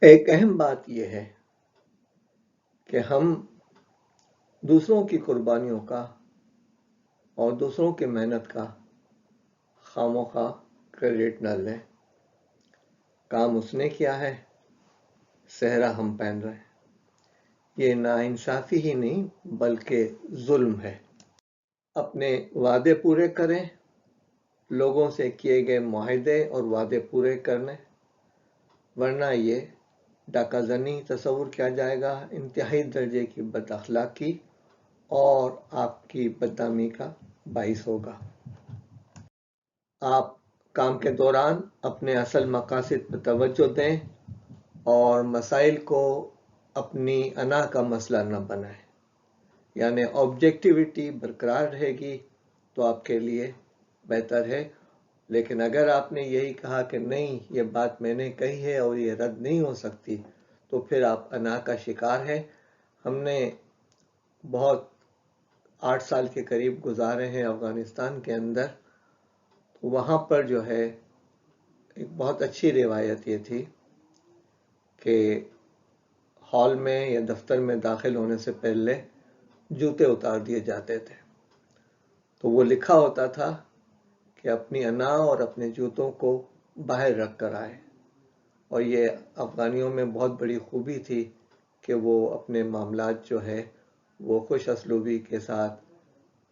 ایک اہم بات یہ ہے کہ ہم دوسروں کی قربانیوں کا اور دوسروں کی محنت کا خواہ کریڈٹ نہ لیں۔ کام اس نے کیا ہے، صحرا ہم پہن رہے ہیں۔ یہ ناانصافی ہی نہیں بلکہ ظلم ہے۔ اپنے وعدے پورے کریں، لوگوں سے کیے گئے معاہدے اور وعدے پورے کرنے، ورنہ یہ ڈاکہ زنی تصور کیا جائے گا، انتہائی درجے کی بد اخلاقی اور آپ کی بدنامی کا باعث ہوگا۔ آپ کام کے دوران اپنے اصل مقاصد پر توجہ دیں اور مسائل کو اپنی انا کا مسئلہ نہ بنائیں، یعنی آبجیکٹیوٹی برقرار رہے گی تو آپ کے لیے بہتر ہے۔ لیکن اگر آپ نے یہی کہا کہ نہیں یہ بات میں نے کہی ہے اور یہ رد نہیں ہو سکتی، تو پھر آپ انا کا شکار ہیں۔ ہم نے بہت 8 سال کے قریب گزارے ہیں افغانستان کے اندر، تو وہاں پر جو ہے ایک بہت اچھی روایت یہ تھی کہ ہال میں یا دفتر میں داخل ہونے سے پہلے جوتے اتار دیے جاتے تھے، تو وہ لکھا ہوتا تھا کہ اپنی انا اور اپنے جوتوں کو باہر رکھ کر آئے، اور یہ افغانیوں میں بہت بڑی خوبی تھی کہ وہ اپنے معاملات جو ہے وہ خوش اسلوبی کے ساتھ،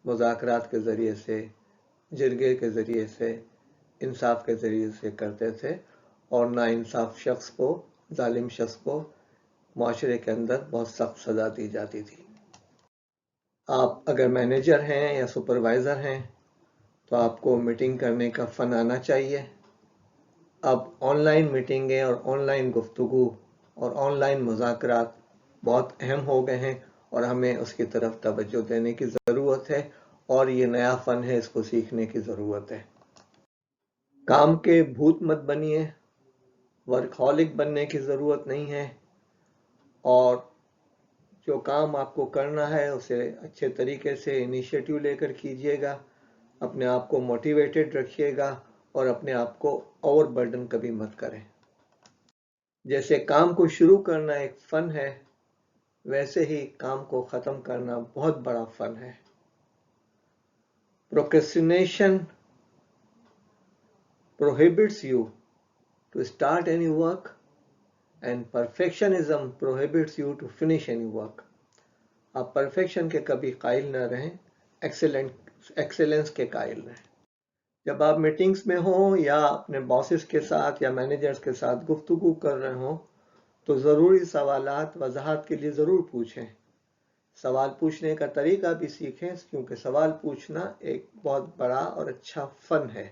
مذاکرات کے ذریعے سے، جرگے کے ذریعے سے، انصاف کے ذریعے سے کرتے تھے، اور ناانصاف شخص کو، ظالم شخص کو معاشرے کے اندر بہت سخت سزا دی جاتی تھی۔ آپ اگر مینیجر ہیں یا سپروائزر ہیں تو آپ کو میٹنگ کرنے کا فن آنا چاہیے۔ اب آن لائن میٹنگیں اور آن لائن گفتگو اور آن لائن مذاکرات بہت اہم ہو گئے ہیں، اور ہمیں اس کی طرف توجہ دینے کی ضرورت ہے، اور یہ نیا فن ہے، اس کو سیکھنے کی ضرورت ہے۔ کام کے بھوت مت بنیے، ورک ہالک بننے کی ضرورت نہیں ہے، اور جو کام آپ کو کرنا ہے اسے اچھے طریقے سے انیشیٹو لے کر کیجیے گا، اپنے آپ کو موٹیویٹڈ رکھیے گا، اور اپنے آپ کو اوور برڈن کبھی مت کریں۔ جیسے کام کو شروع کرنا ایک فن ہے، ویسے ہی کام کو ختم کرنا بہت بڑا فن ہے۔ Procrastination prohibits you to start any work, and perfectionism prohibits you to finish any work. آپ پرفیکشن کے کبھی قائل نہ رہیں، ایکسیلنس کے قائل رہیں۔ جب آپ میٹنگز میں ہوں یا اپنے باسز کے ساتھ یا مینیجرز کے ساتھ گفتگو کر رہے ہوں تو ضروری سوالات وضاحت کے لیے ضرور پوچھیں۔ سوال پوچھنے کا طریقہ بھی سیکھیں، کیونکہ سوال پوچھنا ایک بہت بڑا اور اچھا فن ہے۔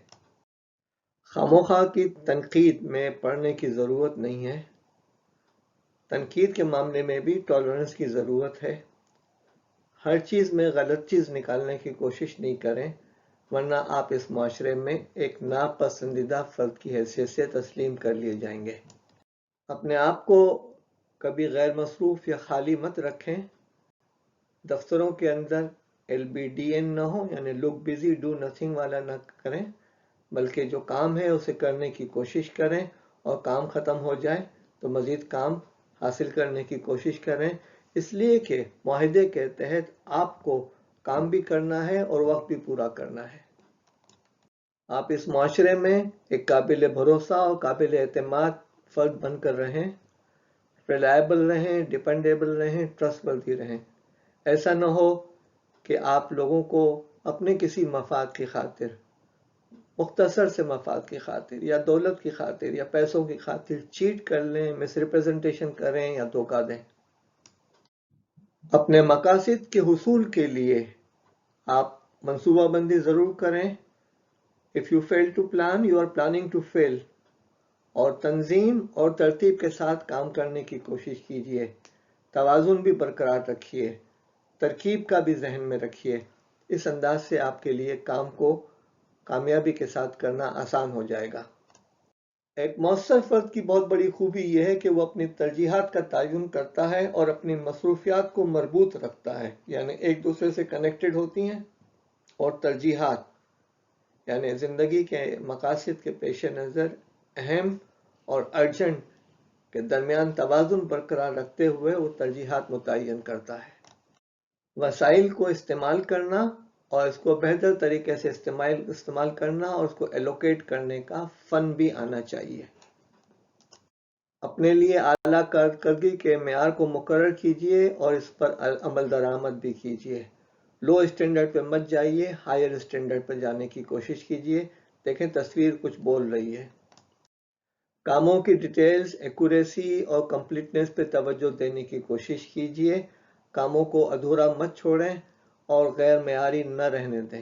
خاموخواہ کی تنقید میں پڑنے کی ضرورت نہیں ہے۔ تنقید کے معاملے میں بھی ٹالرنس کی ضرورت ہے۔ ہر چیز میں غلط چیز نکالنے کی کوشش نہیں کریں، ورنہ آپ اس معاشرے میں ایک ناپسندیدہ فرد کی حیثیت سے تسلیم کر لیے جائیں گے۔ اپنے آپ کو کبھی غیر مصروف یا خالی مت رکھیں۔ دفتروں کے اندر LBDN نہ ہو، یعنی لک بزی ڈو نتھنگ والا نہ کریں، بلکہ جو کام ہے اسے کرنے کی کوشش کریں، اور کام ختم ہو جائے تو مزید کام حاصل کرنے کی کوشش کریں، اس لیے کہ معاہدے کے تحت آپ کو کام بھی کرنا ہے اور وقت بھی پورا کرنا ہے۔ آپ اس معاشرے میں ایک قابل بھروسہ اور قابل اعتماد فرد بن کر رہیں، ریلائبل رہیں، ڈیپینڈیبل رہیں، ٹرسٹ ورتھی رہیں۔ ایسا نہ ہو کہ آپ لوگوں کو اپنے کسی مفاد کی خاطر، مختصر سے مفاد کی خاطر یا دولت کی خاطر یا پیسوں کی خاطر چیٹ کر لیں، مس ریپرزنٹیشن کریں یا دھوکہ دیں۔ اپنے مقاصد کے حصول کے لیے آپ منصوبہ بندی ضرور کریں۔ If you fail to plan, you are planning to fail۔ اور تنظیم اور ترتیب کے ساتھ کام کرنے کی کوشش کیجیے۔ توازن بھی برقرار رکھیے، ترکیب کا بھی ذہن میں رکھیے۔ اس انداز سے آپ کے لیے کام کو کامیابی کے ساتھ کرنا آسان ہو جائے گا۔ ایک مؤثر فرد کی بہت بڑی خوبی یہ ہے کہ وہ اپنی ترجیحات کا تعین کرتا ہے اور اپنی مصروفیات کو مربوط رکھتا ہے، یعنی ایک دوسرے سے کنیکٹڈ ہوتی ہیں، اور ترجیحات یعنی زندگی کے مقاصد کے پیش نظر اہم اور ارجنٹ کے درمیان توازن برقرار رکھتے ہوئے وہ ترجیحات متعین کرتا ہے۔ وسائل کو استعمال کرنا اور اس کو بہتر طریقے سے استعمال کرنا اور اس کو ایلوکیٹ کرنے کا فن بھی آنا چاہیے۔ اپنے لیے اعلیٰ کارکردگی کے معیار کو مقرر کیجیے اور اس پر عمل درآمد بھی کیجیے۔ لو اسٹینڈرڈ پہ مت جائیے، ہائر اسٹینڈرڈ پہ جانے کی کوشش کیجیے۔ دیکھیں تصویر کچھ بول رہی ہے۔ کاموں کی ڈیٹیلز، ایکوریسی اور کمپلیٹنس پہ توجہ دینے کی کوشش کیجیے۔ کاموں کو ادھورا مت چھوڑیں اور غیر معیاری نہ رہنے دیں۔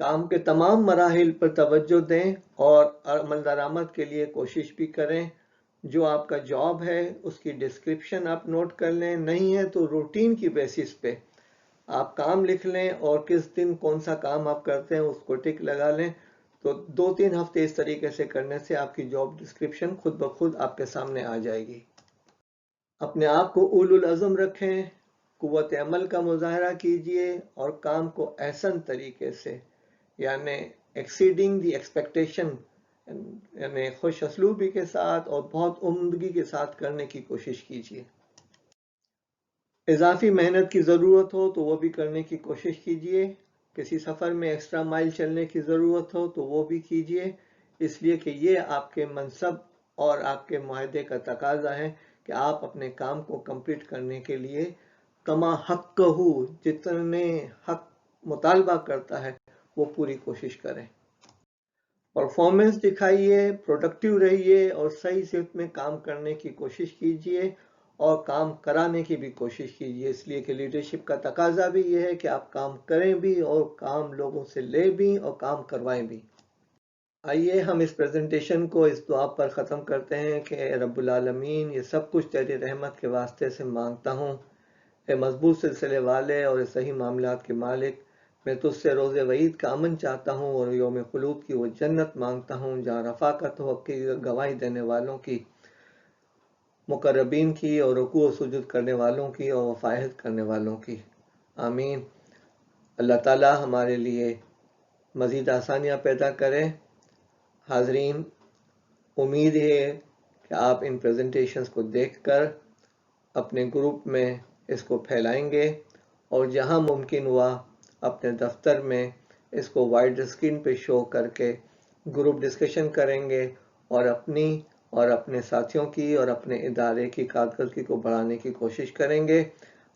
کام کے تمام مراحل پر توجہ دیں اور عمل درآمد کے لیے کوشش بھی کریں۔ جو آپ کا جاب ہے اس کی ڈسکرپشن آپ نوٹ کر لیں، نہیں ہے تو روٹین کی بیسس پہ آپ کام لکھ لیں اور کس دن کون سا کام آپ کرتے ہیں اس کو ٹک لگا لیں۔ تو 2-3 ہفتے اس طریقے سے کرنے سے آپ کی جاب ڈسکرپشن خود بخود آپ کے سامنے آ جائے گی۔ اپنے آپ کو اولو العزم رکھیں، قوت عمل کا مظاہرہ کیجیے اور کام کو احسن طریقے سے یعنی ایکسیڈنگ دی ایکسپیکٹیشن یعنی خوش اسلوبی کے ساتھ اور بہت عمدگی کے ساتھ کرنے کی کوشش کیجیے۔ اضافی محنت کی ضرورت ہو تو وہ بھی کرنے کی کوشش کیجیے۔ کسی سفر میں ایکسٹرا مائل چلنے کی ضرورت ہو تو وہ بھی کیجیے، اس لیے کہ یہ آپ کے منصب اور آپ کے معاہدے کا تقاضا ہے کہ آپ اپنے کام کو کمپلیٹ کرنے کے لیے کما حق ہو جتنے حق مطالبہ کرتا ہے وہ پوری کوشش کریں۔ پرفارمنس دکھائیے، پروڈکٹیو رہیے اور صحیح صفت میں کام کرنے کی کوشش کیجیے اور کام کرانے کی بھی کوشش کیجیے، اس لیے کہ لیڈرشپ کا تقاضا بھی یہ ہے کہ آپ کام کریں بھی اور کام لوگوں سے لے بھی اور کام کروائیں بھی۔ آئیے ہم اس پریزنٹیشن کو اس دعا پر ختم کرتے ہیں کہ اے رب العالمین، یہ سب کچھ تیری رحمت کے واسطے سے مانگتا ہوں۔ اے مضبوط سلسلے والے اور صحیح معاملات کے مالک، میں تجھ سے روز وعید کا امن چاہتا ہوں اور یوم خلود کی وہ جنت مانگتا ہوں جہاں رفاقت ہو کی گواہی دینے والوں کی، مقربین کی اور رکوع و سجود کرنے والوں کی اور وفائد کرنے والوں کی۔ آمین۔ اللہ تعالی ہمارے لیے مزید آسانیاں پیدا کرے۔ حاضرین، امید ہے کہ آپ ان پریزنٹیشنز کو دیکھ کر اپنے گروپ میں اس کو پھیلائیں گے اور جہاں ممکن ہوا اپنے دفتر میں اس کو وائڈ اسکرین پہ شو کر کے گروپ ڈسکشن کریں گے اور اپنی اور اپنے ساتھیوں کی اور اپنے ادارے کی کارکردگی کو بڑھانے کی کوشش کریں گے۔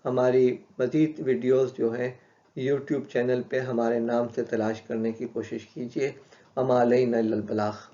ہماری مزید ویڈیوز جو ہیں یوٹیوب چینل پہ ہمارے نام سے تلاش کرنے کی کوشش کیجیے۔ وما علینا الا البلاغ۔